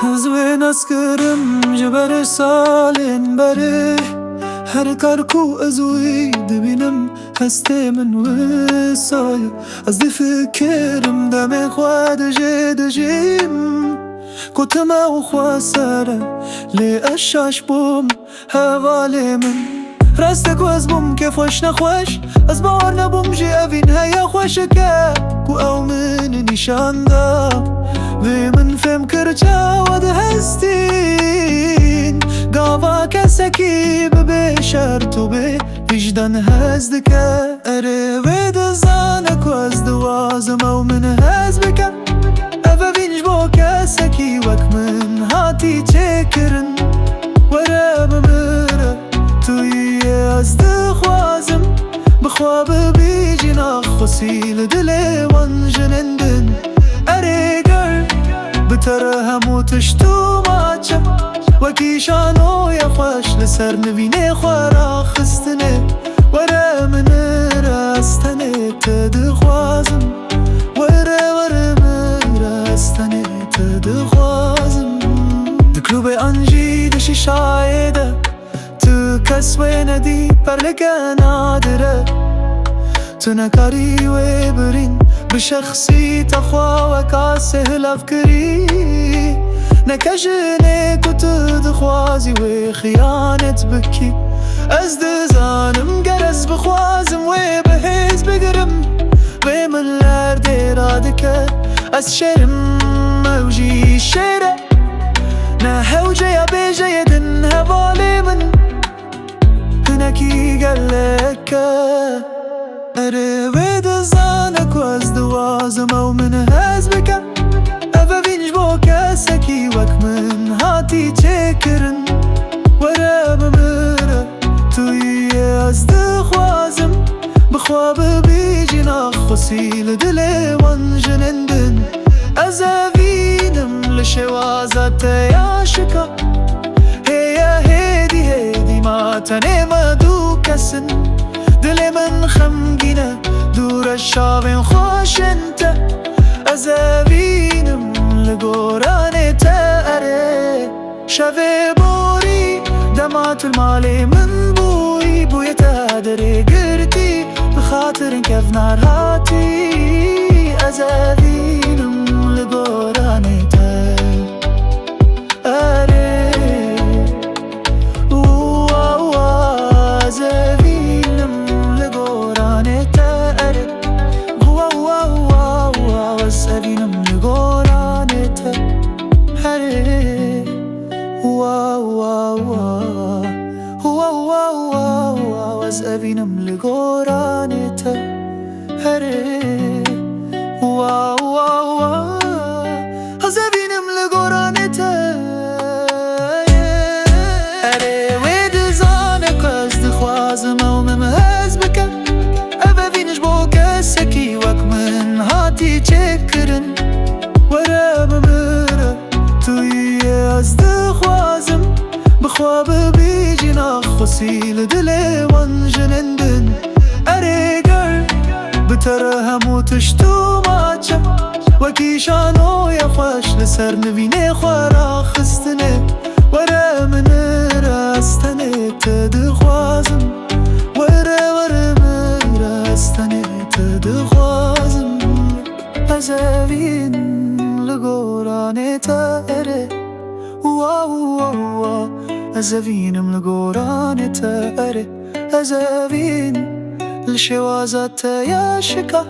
زوين اسكرم جبر سالين بري هر كاركو ازوي دبينم هستي من وصايا ازدي فكرم دمي خواد جيم كتما وخواسارة لي اشاش بوم هوالي من راستك وازبوم كيف وش نخوش ازبار نبوم جي افين هيا خوشكا كو او من نشان دا في من فهم كرجا ود هستين قاوا كسكي ببشرتو بي وجدان هزدك اري ويد زانك وازدوازم او من هزبك افا بينج بو كسكي وك من هاتي تشكرن ورا بمرة توي ازدخوازم بخواب بيجي نخوصي لدلي وانجنندن اري بترهم وتشتو ماتشا وكيشانو يا خوش لسر نبيني خورا خستني ورا من راستني تدخوازم ورا من راستني تدخوازم دكلوبي انجي دشي شايدة تكسوي ندي برلقا نادرة تنكاري وبرين بشخصي تخوا وكاسه لافكري نكجني كنت دخوازي وخيانة بكي ازد زانم قرس بخوازم وبهيز بقرم بمن لردي رادك اسشرم موجي شيرة نهو جيا بيجي دن هوالي من هناكي قالك اريد زانك وازدوازم او من هزبك افا بينج بو كسكي وك من هاتي تشكرن ورا بمرة توي ازدخوازم بخواب بيجي نخوصي لدلي وانجنندن ازافينم لشوازات ياشكا هيا هيدي ما تنما دوكسن دلي من خمقنا دور الشابين خوش انت ازابينم لقوراني تأري شافي بوري دمعت المالي من بوي بوي تادري قرتي بخاطر كيف نار هاتي ازابينم لقوراني تأري أبينم لقرانته هري واو واو أبينم لقرانته هري ويد زانك أزدخوازم أو ممهز بك أبا بينش بوك السكي وك من هاتي تشكرن ورا بمرة توي أزدخوازم بخواب بيجي نخوصي لدلي وانجنندن اريقر بترهم وتشتو ماتشا وكيشانو يا خوش لسر نبيني خورا خستني ورا من راستني تدخوازم ورا من راستني تدخوازم ازابين لقوراني تأري واو أزافينم لقوراني تأري أزافين لشوازات ياشكا